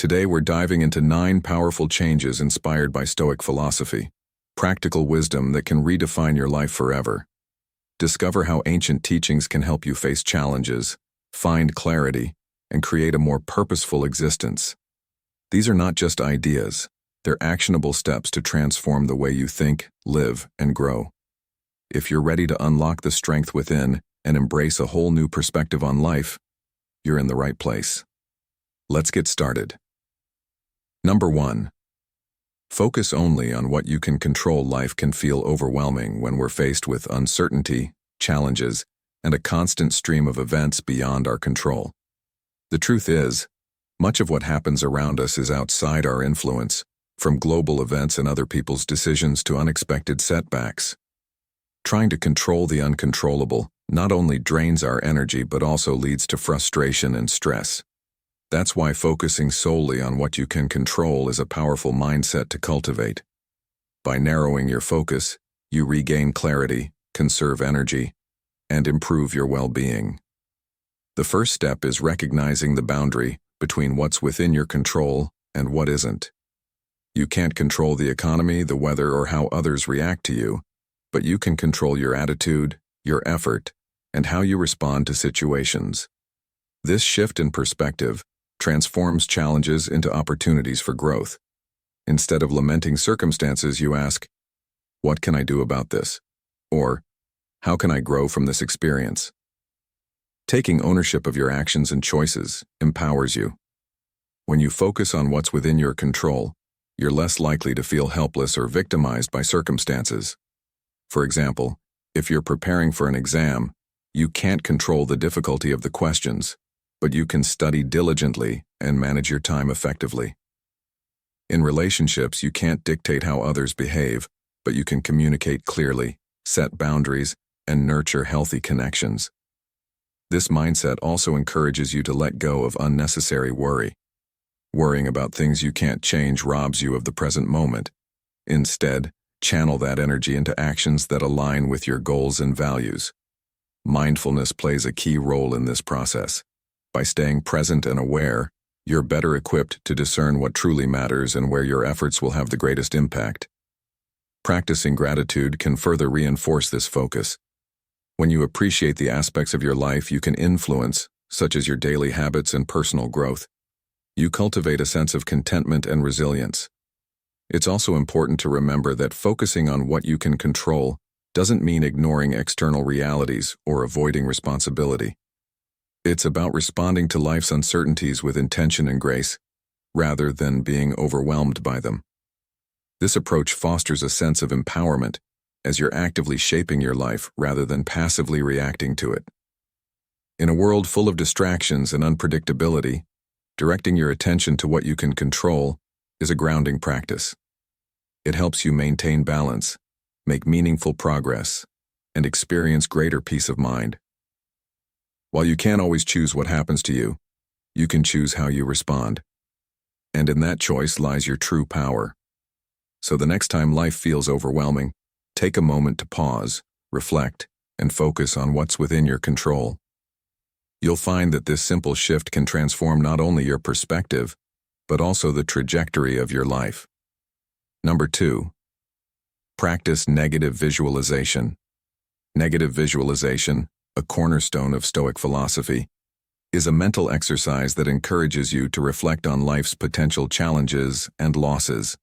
Today we're diving into 9 powerful changes inspired by Stoic philosophy, practical wisdom that can redefine your life forever. Discover how ancient teachings can help you face challenges, find clarity, and create a more purposeful existence. These are not just ideas, they're actionable steps to transform the way you think, live, and grow. If you're ready to unlock the strength within and embrace a whole new perspective on life, you're in the right place. Let's get started. Number 1. Focus only on what you can control. Life can feel overwhelming when we're faced with uncertainty, challenges, and a constant stream of events beyond our control. The truth is, much of what happens around us is outside our influence, from global events and other people's decisions to unexpected setbacks. Trying to control the uncontrollable not only drains our energy but also leads to frustration and stress. That's why focusing solely on what you can control is a powerful mindset to cultivate. By narrowing your focus, you regain clarity, conserve energy, and improve your well-being. The first step is recognizing the boundary between what's within your control and what isn't. You can't control the economy, the weather, or how others react to you, but you can control your attitude, your effort, and how you respond to situations. This shift in perspective transforms challenges into opportunities for growth. Instead of lamenting circumstances, you ask, "What can I do about this?" Or, "How can I grow from this experience?" Taking ownership of your actions and choices empowers you. When you focus on what's within your control, you're less likely to feel helpless or victimized by circumstances. For example, if you're preparing for an exam, you can't control the difficulty of the questions, but you can study diligently and manage your time effectively. In relationships, you can't dictate how others behave, but you can communicate clearly, set boundaries, and nurture healthy connections. This mindset also encourages you to let go of unnecessary worry. Worrying about things you can't change robs you of the present moment. Instead, channel that energy into actions that align with your goals and values. Mindfulness plays a key role in this process. By staying present and aware, you're better equipped to discern what truly matters and where your efforts will have the greatest impact. Practicing gratitude can further reinforce this focus. When you appreciate the aspects of your life you can influence, such as your daily habits and personal growth, you cultivate a sense of contentment and resilience. It's also important to remember that focusing on what you can control doesn't mean ignoring external realities or avoiding responsibility. It's about responding to life's uncertainties with intention and grace, rather than being overwhelmed by them. This approach fosters a sense of empowerment, as you're actively shaping your life rather than passively reacting to it. In a world full of distractions and unpredictability, directing your attention to what you can control is a grounding practice. It helps you maintain balance, make meaningful progress, and experience greater peace of mind. While you can't always choose what happens to you, you can choose how you respond. And in that choice lies your true power. So the next time life feels overwhelming, take a moment to pause, reflect, and focus on what's within your control. You'll find that this simple shift can transform not only your perspective, but also the trajectory of your life. Number 2. Practice negative visualization. Negative visualization, a cornerstone of Stoic philosophy, is a mental exercise that encourages you to reflect on life's potential challenges and losses.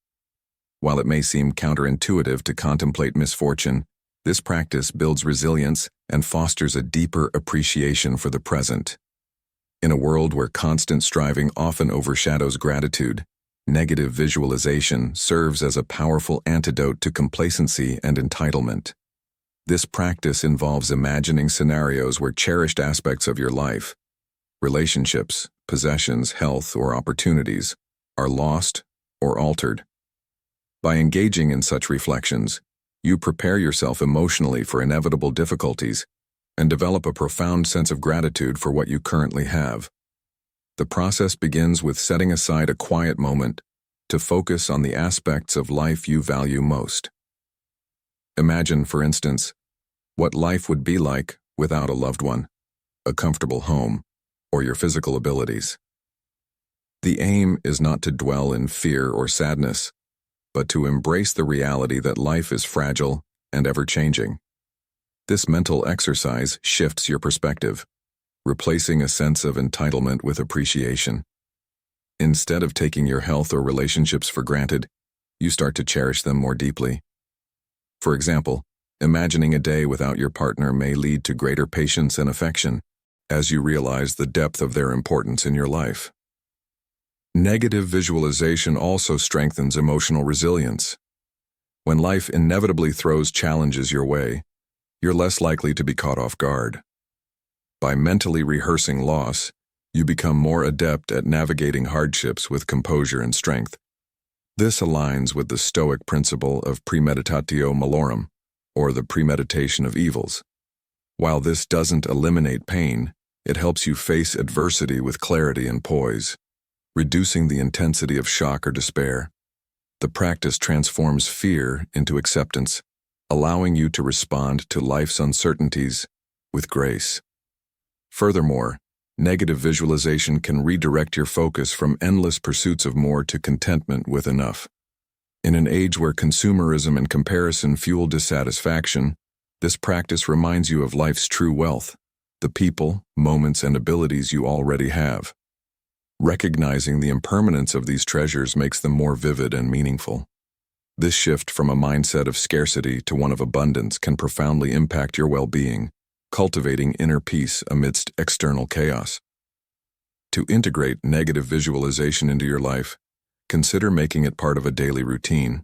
While it may seem counterintuitive to contemplate misfortune, this practice builds resilience and fosters a deeper appreciation for the present. In a world where constant striving often overshadows gratitude, negative visualization serves as a powerful antidote to complacency and entitlement. This practice involves imagining scenarios where cherished aspects of your life, relationships, possessions, health, or opportunities, are lost or altered. By engaging in such reflections, you prepare yourself emotionally for inevitable difficulties and develop a profound sense of gratitude for what you currently have. The process begins with setting aside a quiet moment to focus on the aspects of life you value most. Imagine, for instance, what life would be like without a loved one, a comfortable home, or your physical abilities. The aim is not to dwell in fear or sadness, but to embrace the reality that life is fragile and ever-changing. This mental exercise shifts your perspective, replacing a sense of entitlement with appreciation. Instead of taking your health or relationships for granted, you start to cherish them more deeply. For example, imagining a day without your partner may lead to greater patience and affection, as you realize the depth of their importance in your life. Negative visualization also strengthens emotional resilience. When life inevitably throws challenges your way, you're less likely to be caught off guard. By mentally rehearsing loss, you become more adept at navigating hardships with composure and strength. This aligns with the Stoic principle of premeditatio malorum, or the premeditation of evils. While this doesn't eliminate pain, it helps you face adversity with clarity and poise, reducing the intensity of shock or despair. The practice transforms fear into acceptance, allowing you to respond to life's uncertainties with grace. Furthermore, negative visualization can redirect your focus from endless pursuits of more to contentment with enough. In an age where consumerism and comparison fuel dissatisfaction, this practice reminds you of life's true wealth, the people, moments, and abilities you already have. Recognizing the impermanence of these treasures makes them more vivid and meaningful. This shift from a mindset of scarcity to one of abundance can profoundly impact your well-being, cultivating inner peace amidst external chaos. To integrate negative visualization into your life, consider making it part of a daily routine.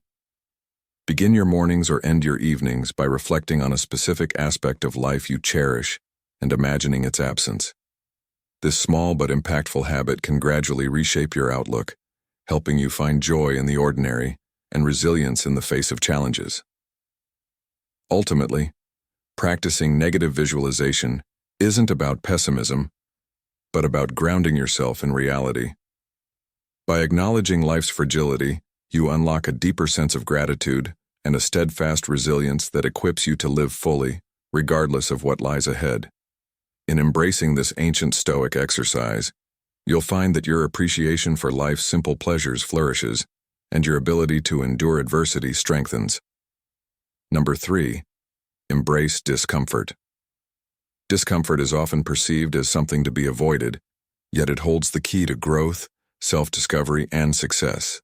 Begin your mornings or end your evenings by reflecting on a specific aspect of life you cherish and imagining its absence. This small but impactful habit can gradually reshape your outlook, helping you find joy in the ordinary and resilience in the face of challenges. Ultimately, practicing negative visualization isn't about pessimism, but about grounding yourself in reality. By acknowledging life's fragility, you unlock a deeper sense of gratitude and a steadfast resilience that equips you to live fully, regardless of what lies ahead. In embracing this ancient Stoic exercise, you'll find that your appreciation for life's simple pleasures flourishes, and your ability to endure adversity strengthens. Number 3. Embrace discomfort. Discomfort is often perceived as something to be avoided, yet it holds the key to growth, self-discovery, and success.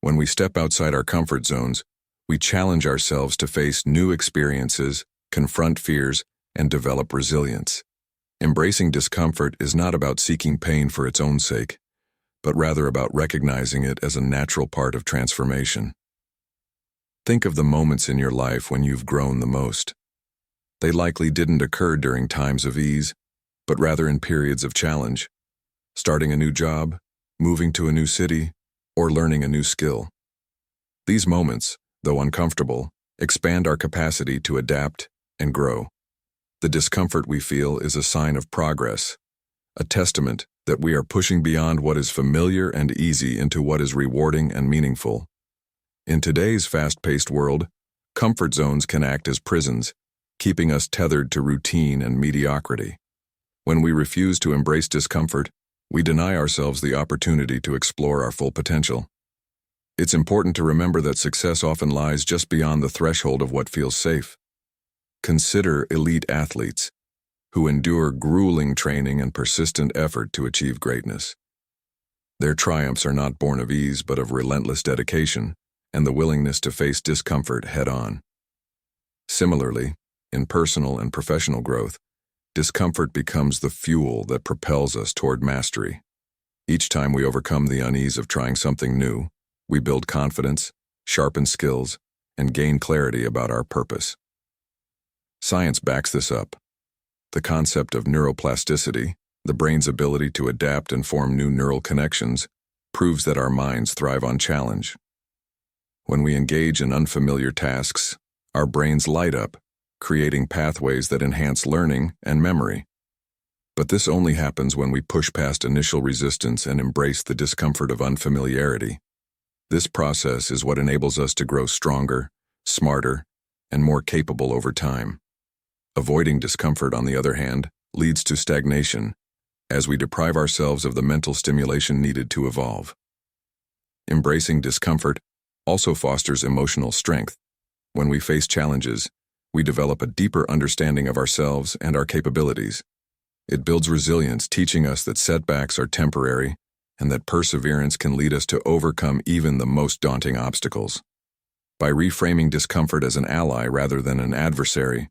When we step outside our comfort zones, we challenge ourselves to face new experiences, confront fears, and develop resilience. Embracing discomfort is not about seeking pain for its own sake, but rather about recognizing it as a natural part of transformation. Think of the moments in your life when you've grown the most. They likely didn't occur during times of ease, but rather in periods of challenge. Starting a new job, moving to a new city, or learning a new skill. These moments, though uncomfortable, expand our capacity to adapt and grow. The discomfort we feel is a sign of progress, a testament that we are pushing beyond what is familiar and easy into what is rewarding and meaningful. In today's fast-paced world, comfort zones can act as prisons, keeping us tethered to routine and mediocrity. When we refuse to embrace discomfort, we deny ourselves the opportunity to explore our full potential. It's important to remember that success often lies just beyond the threshold of what feels safe. Consider elite athletes, who endure grueling training and persistent effort to achieve greatness. Their triumphs are not born of ease but of relentless dedication and the willingness to face discomfort head-on. Similarly, in personal and professional growth, discomfort becomes the fuel that propels us toward mastery. Each time we overcome the unease of trying something new, we build confidence, sharpen skills, and gain clarity about our purpose. Science backs this up. The concept of neuroplasticity, the brain's ability to adapt and form new neural connections, proves that our minds thrive on challenge. When we engage in unfamiliar tasks, our brains light up, creating pathways that enhance learning and memory. But this only happens when we push past initial resistance and embrace the discomfort of unfamiliarity. This process is what enables us to grow stronger, smarter, and more capable over time. Avoiding discomfort, on the other hand, leads to stagnation, as we deprive ourselves of the mental stimulation needed to evolve. Embracing discomfort also fosters emotional strength. When we face challenges, we develop a deeper understanding of ourselves and our capabilities. It builds resilience, teaching us that setbacks are temporary and that perseverance can lead us to overcome even the most daunting obstacles. By reframing discomfort as an ally rather than an adversary,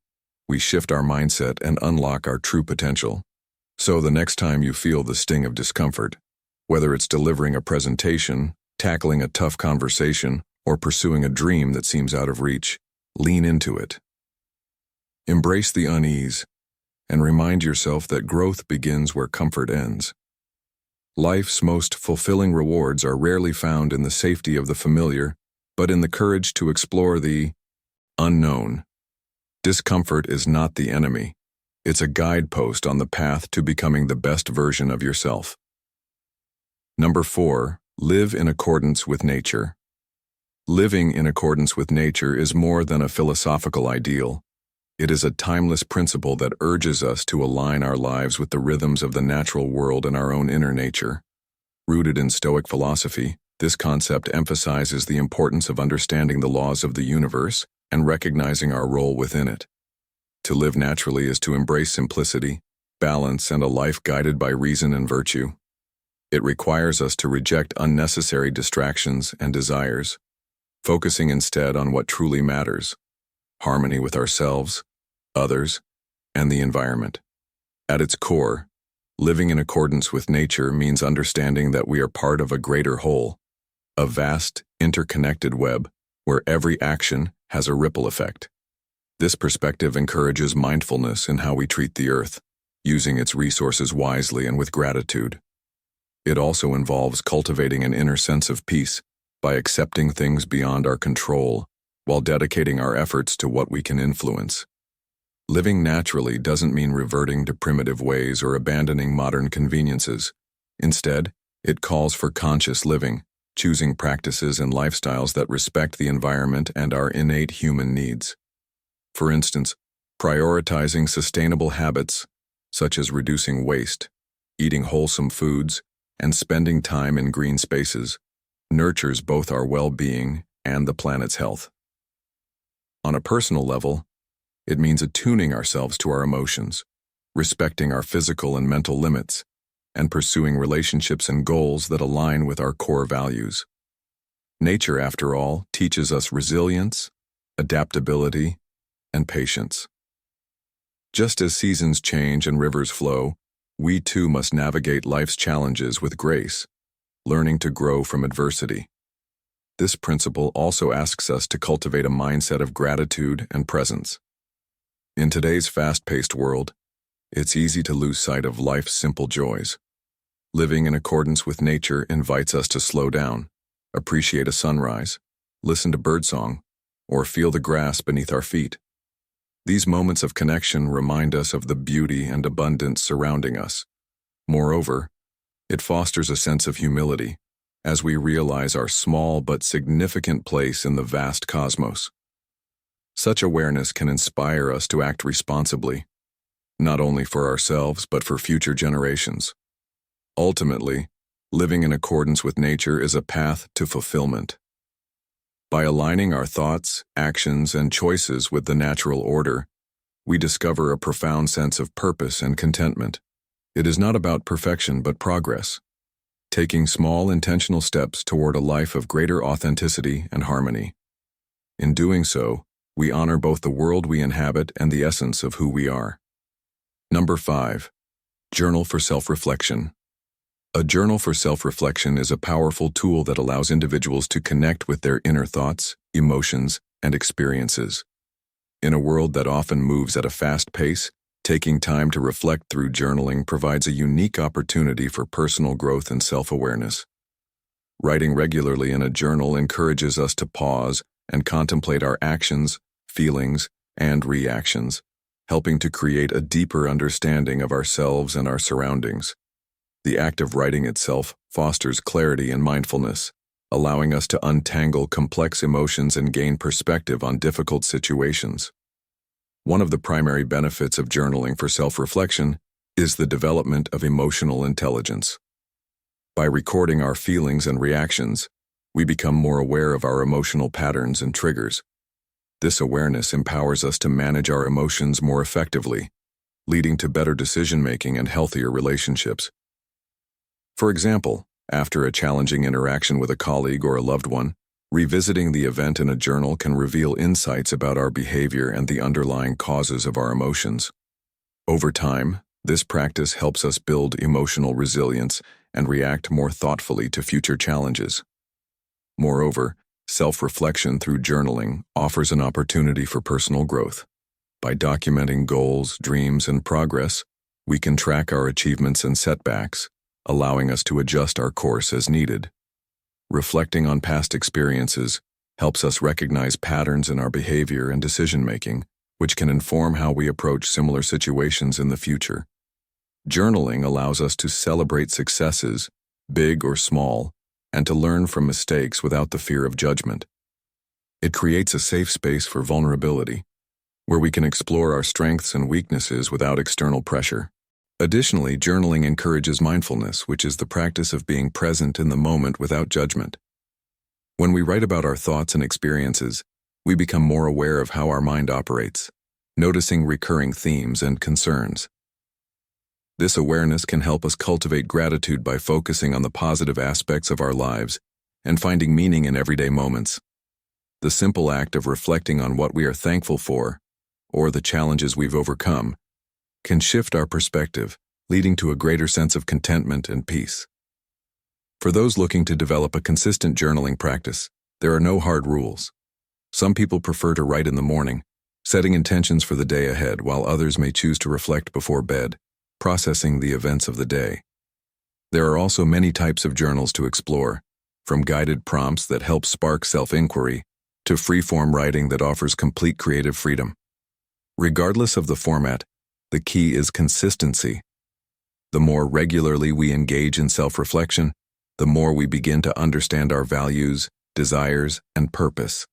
we shift our mindset and unlock our true potential. So the next time you feel the sting of discomfort, whether it's delivering a presentation, tackling a tough conversation, or pursuing a dream that seems out of reach, lean into it. Embrace the unease and remind yourself that growth begins where comfort ends. Life's most fulfilling rewards are rarely found in the safety of the familiar, but in the courage to explore the unknown. Discomfort is not the enemy. It's a guidepost on the path to becoming the best version of yourself. Number 4, live in accordance with nature. Living in accordance with nature is more than a philosophical ideal. It is a timeless principle that urges us to align our lives with the rhythms of the natural world and our own inner nature. Rooted in Stoic philosophy, this concept emphasizes the importance of understanding the laws of the universe and recognizing our role within it. To live naturally is to embrace simplicity, balance, and a life guided by reason and virtue. It requires us to reject unnecessary distractions and desires, focusing instead on what truly matters: harmony with ourselves, others, and the environment. At its core, living in accordance with nature means understanding that we are part of a greater whole, a vast, interconnected web where every action has a ripple effect. This perspective encourages mindfulness in how we treat the earth, using its resources wisely and with gratitude. It also involves cultivating an inner sense of peace by accepting things beyond our control, while dedicating our efforts to what we can influence. Living naturally doesn't mean reverting to primitive ways or abandoning modern conveniences. Instead, it calls for conscious living, choosing practices and lifestyles that respect the environment and our innate human needs. For instance, prioritizing sustainable habits, such as reducing waste, eating wholesome foods, and spending time in green spaces, nurtures both our well-being and the planet's health. On a personal level, it means attuning ourselves to our emotions, respecting our physical and mental limits, and pursuing relationships and goals that align with our core values. Nature, after all, teaches us resilience, adaptability, and patience. Just as seasons change and rivers flow, we too must navigate life's challenges with grace, learning to grow from adversity. This principle also asks us to cultivate a mindset of gratitude and presence. In today's fast-paced world, it's easy to lose sight of life's simple joys. Living in accordance with nature invites us to slow down, appreciate a sunrise, listen to birdsong, or feel the grass beneath our feet. These moments of connection remind us of the beauty and abundance surrounding us. Moreover, it fosters a sense of humility, as we realize our small but significant place in the vast cosmos. Such awareness can inspire us to act responsibly, not only for ourselves but for future generations. Ultimately, living in accordance with nature is a path to fulfillment. By aligning our thoughts, actions, and choices with the natural order, we discover a profound sense of purpose and contentment. It is not about perfection but progress, taking small intentional steps toward a life of greater authenticity and harmony. In doing so, we honor both the world we inhabit and the essence of who we are. Number 5. Journal for self-reflection. A journal for self-reflection is a powerful tool that allows individuals to connect with their inner thoughts, emotions, and experiences. In a world that often moves at a fast pace, taking time to reflect through journaling provides a unique opportunity for personal growth and self-awareness. Writing regularly in a journal encourages us to pause and contemplate our actions, feelings, and reactions, helping to create a deeper understanding of ourselves and our surroundings. The act of writing itself fosters clarity and mindfulness, allowing us to untangle complex emotions and gain perspective on difficult situations. One of the primary benefits of journaling for self-reflection is the development of emotional intelligence. By recording our feelings and reactions, we become more aware of our emotional patterns and triggers. This awareness empowers us to manage our emotions more effectively, leading to better decision-making and healthier relationships. For example, after a challenging interaction with a colleague or a loved one, revisiting the event in a journal can reveal insights about our behavior and the underlying causes of our emotions. Over time, this practice helps us build emotional resilience and react more thoughtfully to future challenges. Moreover, self-reflection through journaling offers an opportunity for personal growth. By documenting goals, dreams, and progress, we can track our achievements and setbacks, allowing us to adjust our course as needed. Reflecting on past experiences helps us recognize patterns in our behavior and decision-making, which can inform how we approach similar situations in the future. Journaling allows us to celebrate successes, big or small, and to learn from mistakes without the fear of judgment. It creates a safe space for vulnerability, where we can explore our strengths and weaknesses without external pressure. Additionally, journaling encourages mindfulness, which is the practice of being present in the moment without judgment. When we write about our thoughts and experiences, we become more aware of how our mind operates, noticing recurring themes and concerns. This awareness can help us cultivate gratitude by focusing on the positive aspects of our lives and finding meaning in everyday moments. The simple act of reflecting on what we are thankful for, or the challenges we've overcome, can shift our perspective, leading to a greater sense of contentment and peace. For those looking to develop a consistent journaling practice, there are no hard rules. Some people prefer to write in the morning, setting intentions for the day ahead, while others may choose to reflect before bed, processing the events of the day. There are also many types of journals to explore, from guided prompts that help spark self-inquiry to free-form writing that offers complete creative freedom. Regardless of the format, the key is consistency. The more regularly we engage in self-reflection, the more we begin to understand our values, desires, and purpose.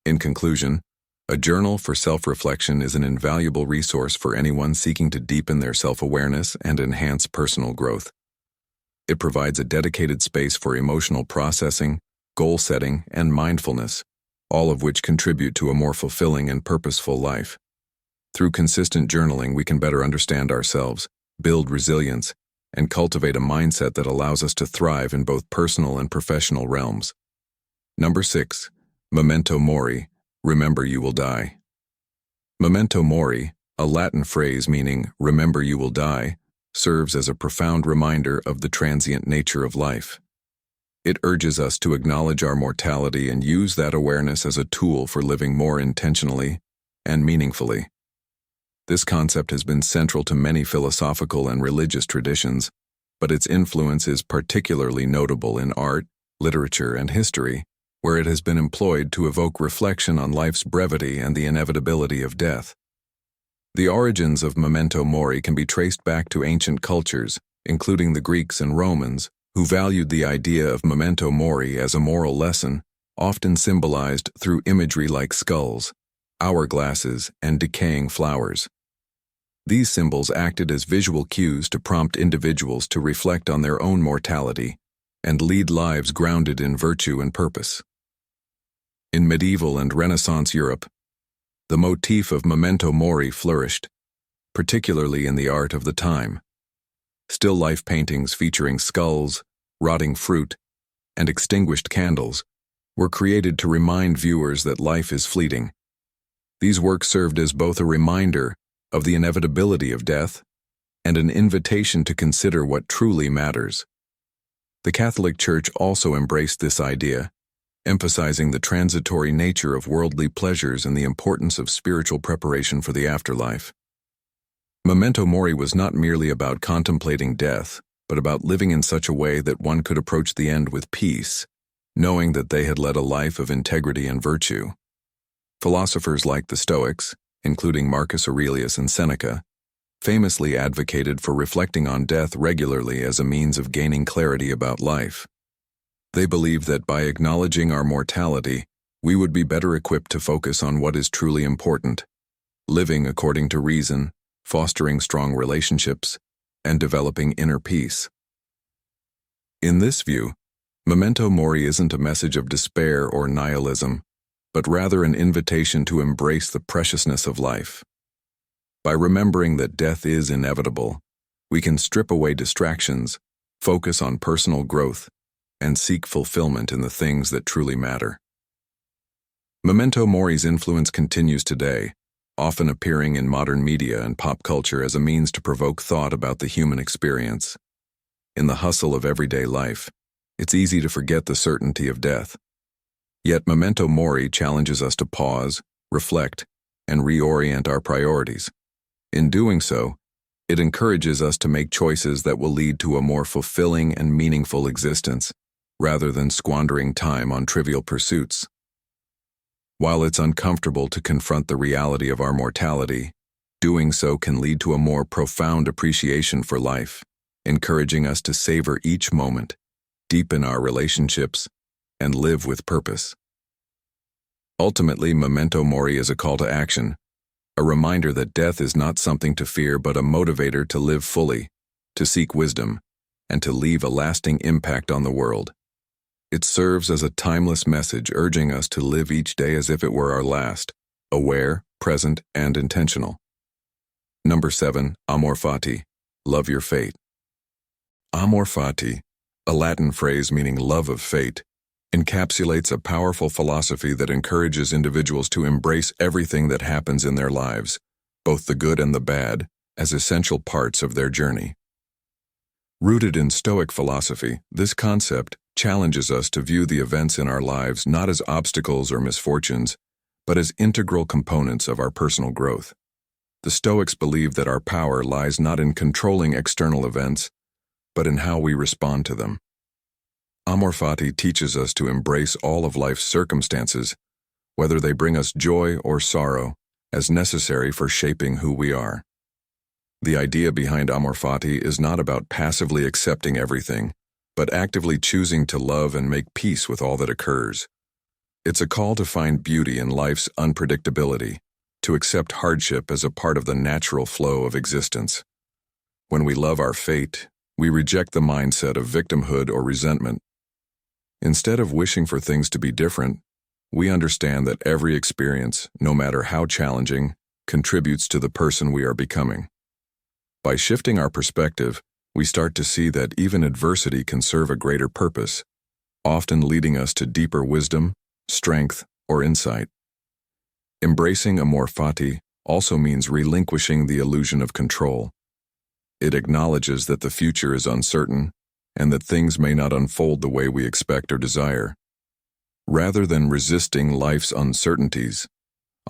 In conclusion, a journal for self-reflection is an invaluable resource for anyone seeking to deepen their self-awareness and enhance personal growth. It provides a dedicated space for emotional processing, goal setting, and mindfulness, all of which contribute to a more fulfilling and purposeful life. Through consistent journaling, we can better understand ourselves, build resilience, and cultivate a mindset that allows us to thrive in both personal and professional realms. Number 6. Memento mori. Remember you will die. Memento mori, a Latin phrase meaning remember you will die, serves as a profound reminder of the transient nature of life. It urges us to acknowledge our mortality and use that awareness as a tool for living more intentionally and meaningfully. This concept has been central to many philosophical and religious traditions, but its influence is particularly notable in art, literature, and history, where it has been employed to evoke reflection on life's brevity and the inevitability of death. The origins of memento mori can be traced back to ancient cultures, including the Greeks and Romans, who valued the idea of memento mori as a moral lesson, often symbolized through imagery like skulls, hourglasses, and decaying flowers. These symbols acted as visual cues to prompt individuals to reflect on their own mortality and lead lives grounded in virtue and purpose. In medieval and Renaissance Europe, the motif of memento mori flourished, particularly in the art of the time. Still life paintings featuring skulls, rotting fruit, and extinguished candles were created to remind viewers that life is fleeting. These works served as both a reminder of the inevitability of death and an invitation to consider what truly matters. The Catholic Church also embraced this idea, emphasizing the transitory nature of worldly pleasures and the importance of spiritual preparation for the afterlife. Memento mori was not merely about contemplating death, but about living in such a way that one could approach the end with peace, knowing that they had led a life of integrity and virtue. Philosophers like the Stoics, including Marcus Aurelius and Seneca, famously advocated for reflecting on death regularly as a means of gaining clarity about life. They believed that by acknowledging our mortality, we would be better equipped to focus on what is truly important, living according to reason, fostering strong relationships, and developing inner peace. In this view, memento mori isn't a message of despair or nihilism, but rather an invitation to embrace the preciousness of life. By remembering that death is inevitable, we can strip away distractions, focus on personal growth, and seek fulfillment in the things that truly matter. Memento mori's influence continues today, often appearing in modern media and pop culture as a means to provoke thought about the human experience. In the hustle of everyday life, it's easy to forget the certainty of death. Yet memento mori challenges us to pause, reflect, and reorient our priorities. In doing so, it encourages us to make choices that will lead to a more fulfilling and meaningful existence, rather than squandering time on trivial pursuits. While it's uncomfortable to confront the reality of our mortality, doing so can lead to a more profound appreciation for life, encouraging us to savor each moment, deepen our relationships, and live with purpose. Ultimately, memento mori is a call to action, a reminder that death is not something to fear but a motivator to live fully, to seek wisdom, and to leave a lasting impact on the world. It serves as a timeless message urging us to live each day as if it were our last, aware, present, and intentional. Number 7. Amor fati, love your fate. Amor fati, a Latin phrase meaning love of fate, encapsulates a powerful philosophy that encourages individuals to embrace everything that happens in their lives, both the good and the bad, as essential parts of their journey. Rooted in Stoic philosophy, this concept challenges us to view the events in our lives not as obstacles or misfortunes, but as integral components of our personal growth. The Stoics believe that our power lies not in controlling external events, but in how we respond to them. Amor fati teaches us to embrace all of life's circumstances, whether they bring us joy or sorrow, as necessary for shaping who we are. The idea behind amor fati is not about passively accepting everything, but actively choosing to love and make peace with all that occurs. It's a call to find beauty in life's unpredictability, to accept hardship as a part of the natural flow of existence. When we love our fate, we reject the mindset of victimhood or resentment. Instead of wishing for things to be different, we understand that every experience, no matter how challenging, contributes to the person we are becoming. By shifting our perspective, we start to see that even adversity can serve a greater purpose, often leading us to deeper wisdom, strength, or insight. Embracing amor fati also means relinquishing the illusion of control. It acknowledges that the future is uncertain and that things may not unfold the way we expect or desire. Rather than resisting life's uncertainties,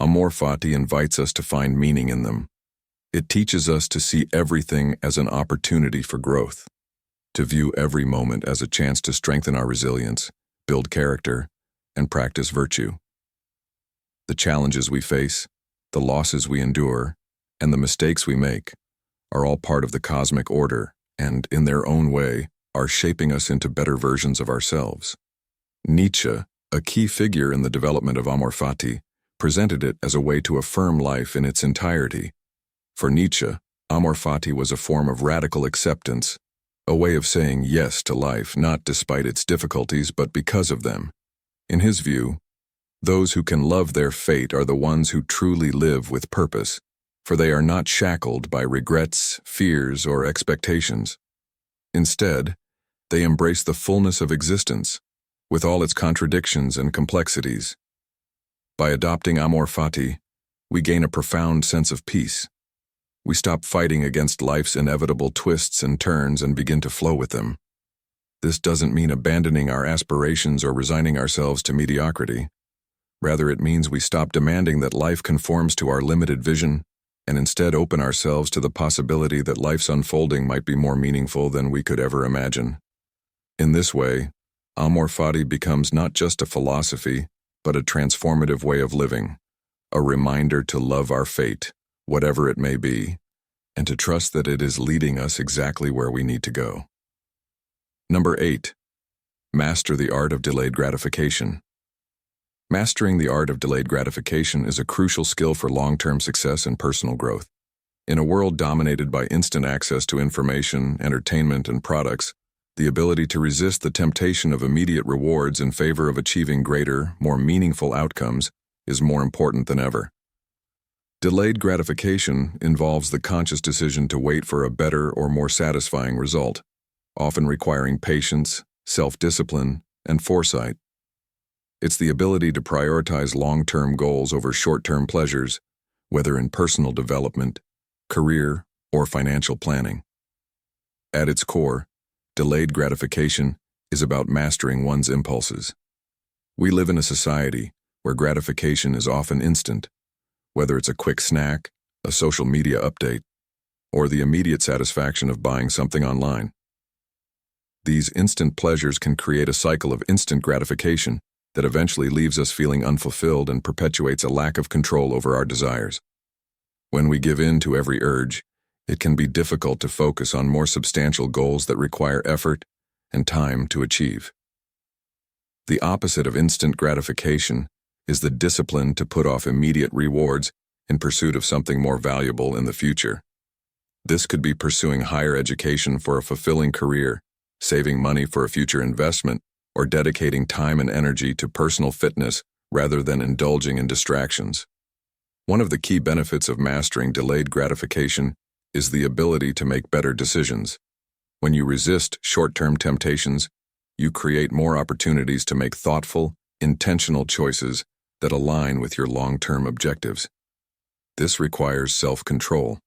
amor fati invites us to find meaning in them. It teaches us to see everything as an opportunity for growth, to view every moment as a chance to strengthen our resilience, build character, and practice virtue. The challenges we face, the losses we endure, and the mistakes we make are all part of the cosmic order and, in their own way, are shaping us into better versions of ourselves. Nietzsche, a key figure in the development of amor fati, presented it as a way to affirm life in its entirety. For Nietzsche, amor fati was a form of radical acceptance, a way of saying yes to life not despite its difficulties but because of them. In his view, those who can love their fate are the ones who truly live with purpose, for they are not shackled by regrets, fears, or expectations. Instead, they embrace the fullness of existence, with all its contradictions and complexities. By adopting amor fati, we gain a profound sense of peace. We stop fighting against life's inevitable twists and turns and begin to flow with them. This doesn't mean abandoning our aspirations or resigning ourselves to mediocrity. Rather, it means we stop demanding that life conforms to our limited vision and instead open ourselves to the possibility that life's unfolding might be more meaningful than we could ever imagine. In this way, amor fati becomes not just a philosophy, but a transformative way of living, a reminder to love our fate, whatever it may be, and to trust that it is leading us exactly where we need to go. Number 8. Master the art of delayed gratification. Mastering the art of delayed gratification is a crucial skill for long-term success and personal growth. In a world dominated by instant access to information, entertainment, and products, the ability to resist the temptation of immediate rewards in favor of achieving greater, more meaningful outcomes is more important than ever. Delayed gratification involves the conscious decision to wait for a better or more satisfying result, often requiring patience, self-discipline, and foresight. It's the ability to prioritize long-term goals over short-term pleasures, whether in personal development, career, or financial planning. At its core, delayed gratification is about mastering one's impulses. We live in a society where gratification is often instant, whether it's a quick snack, a social media update, or the immediate satisfaction of buying something online. These instant pleasures can create a cycle of instant gratification that eventually leaves us feeling unfulfilled and perpetuates a lack of control over our desires. When we give in to every urge, it can be difficult to focus on more substantial goals that require effort and time to achieve. The opposite of instant gratification is the discipline to put off immediate rewards in pursuit of something more valuable in the future. This could be pursuing higher education for a fulfilling career, saving money for a future investment, or dedicating time and energy to personal fitness rather than indulging in distractions. One of the key benefits of mastering delayed gratification is the ability to make better decisions. When you resist short-term temptations, you create more opportunities to make thoughtful, intentional choices that align with your long-term objectives. This requires self-control,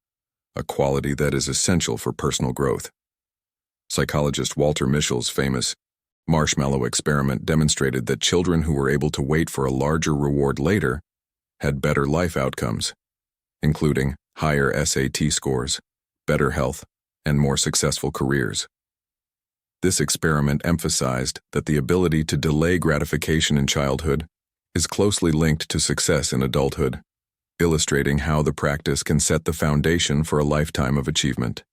a quality that is essential for personal growth. Psychologist Walter Mischel's famous marshmallow experiment demonstrated that children who were able to wait for a larger reward later had better life outcomes, including higher SAT scores, better health, and more successful careers. This experiment emphasized that the ability to delay gratification in childhood is closely linked to success in adulthood, illustrating how the practice can set the foundation for a lifetime of achievement.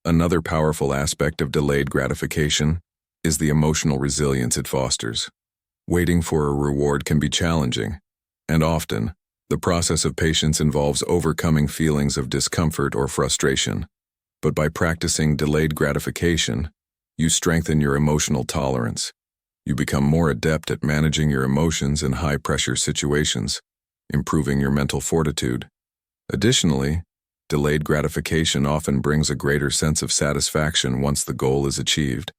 Another powerful aspect of delayed gratification is the emotional resilience it fosters. Waiting for a reward can be challenging, and often, the process of patience involves overcoming feelings of discomfort or frustration. But by practicing delayed gratification, you strengthen your emotional tolerance. You become more adept at managing your emotions in high-pressure situations, improving your mental fortitude. Additionally, delayed gratification often brings a greater sense of satisfaction once the goal is achieved.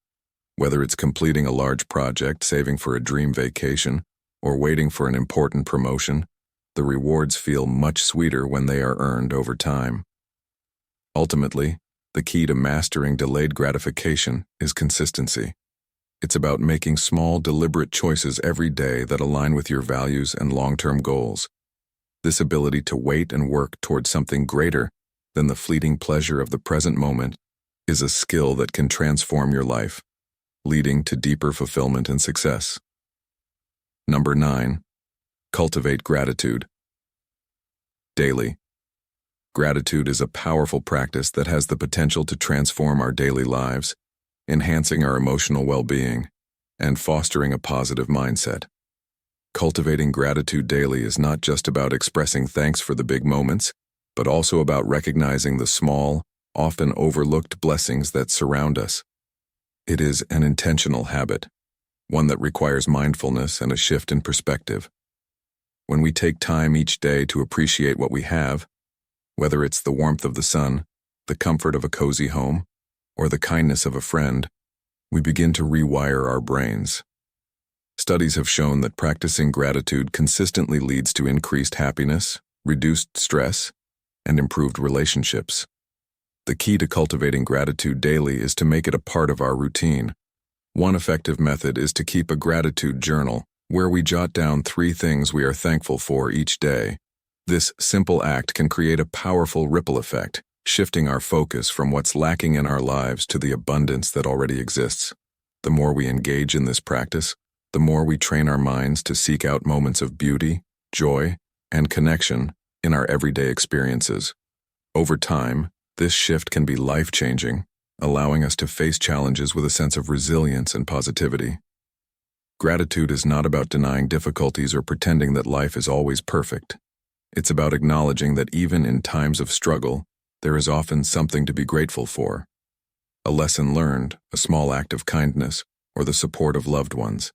Whether it's completing a large project, saving for a dream vacation, or waiting for an important promotion, the rewards feel much sweeter when they are earned over time. Ultimately, the key to mastering delayed gratification is consistency. It's about making small, deliberate choices every day that align with your values and long-term goals. This ability to wait and work towards something greater than the fleeting pleasure of the present moment is a skill that can transform your life, leading to deeper fulfillment and success. Number 9. Cultivate gratitude. Daily. Gratitude is a powerful practice that has the potential to transform our daily lives, enhancing our emotional well-being, and fostering a positive mindset. Cultivating gratitude daily is not just about expressing thanks for the big moments, but also about recognizing the small, often overlooked blessings that surround us. It is an intentional habit, one that requires mindfulness and a shift in perspective. When we take time each day to appreciate what we have, whether it's the warmth of the sun, the comfort of a cozy home, or the kindness of a friend, we begin to rewire our brains. Studies have shown that practicing gratitude consistently leads to increased happiness, reduced stress, and improved relationships. The key to cultivating gratitude daily is to make it a part of our routine. One effective method is to keep a gratitude journal, where we jot down 3 things we are thankful for each day. This simple act can create a powerful ripple effect, shifting our focus from what's lacking in our lives to the abundance that already exists. The more we engage in this practice, the more we train our minds to seek out moments of beauty, joy, and connection in our everyday experiences. Over time, this shift can be life-changing, allowing us to face challenges with a sense of resilience and positivity. Gratitude is not about denying difficulties or pretending that life is always perfect. It's about acknowledging that even in times of struggle, there is often something to be grateful for. A lesson learned, a small act of kindness, or the support of loved ones.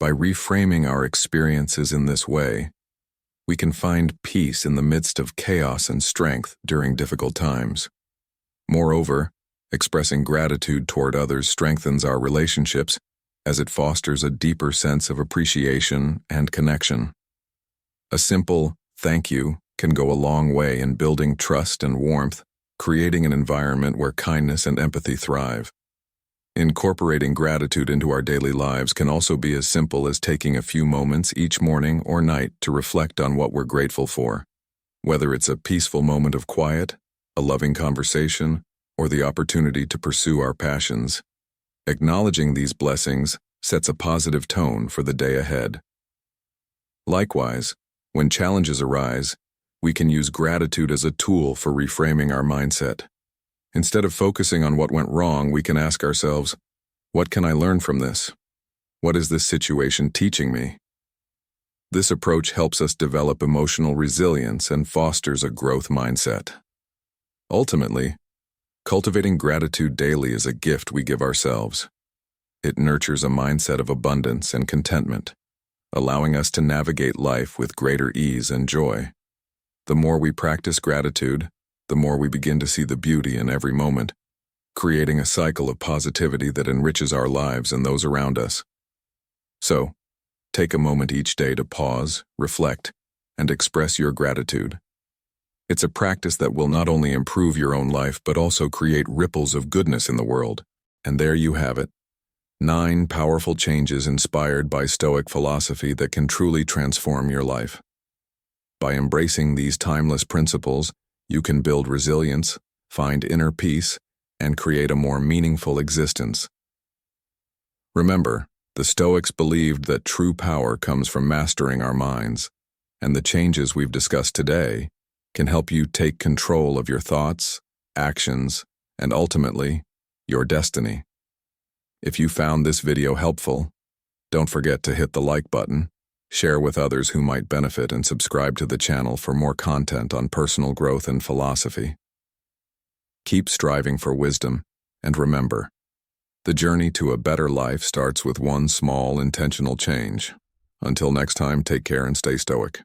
By reframing our experiences in this way, we can find peace in the midst of chaos and strength during difficult times. Moreover, expressing gratitude toward others strengthens our relationships as it fosters a deeper sense of appreciation and connection. A simple thank you can go a long way in building trust and warmth, creating an environment where kindness and empathy thrive. Incorporating gratitude into our daily lives can also be as simple as taking a few moments each morning or night to reflect on what we're grateful for. Whether it's a peaceful moment of quiet, a loving conversation, or the opportunity to pursue our passions, acknowledging these blessings sets a positive tone for the day ahead. Likewise, when challenges arise, we can use gratitude as a tool for reframing our mindset. Instead of focusing on what went wrong, we can ask ourselves, what can I learn from this? What is this situation teaching me? This approach helps us develop emotional resilience and fosters a growth mindset. Ultimately, cultivating gratitude daily is a gift we give ourselves. It nurtures a mindset of abundance and contentment, allowing us to navigate life with greater ease and joy. The more we practice gratitude, the more we begin to see the beauty in every moment, creating a cycle of positivity that enriches our lives and those around us. So, take a moment each day to pause, reflect, and express your gratitude. It's a practice that will not only improve your own life but also create ripples of goodness in the world. And there you have it. 9 powerful changes inspired by Stoic philosophy that can truly transform your life. By embracing these timeless principles, you can build resilience, find inner peace, and create a more meaningful existence. Remember, the Stoics believed that true power comes from mastering our minds, and the changes we've discussed today can help you take control of your thoughts, actions, and ultimately, your destiny. If you found this video helpful, don't forget to hit the like button, share with others who might benefit, and subscribe to the channel for more content on personal growth and philosophy. Keep striving for wisdom, and remember, the journey to a better life starts with one small, intentional change. Until next time, take care and stay stoic.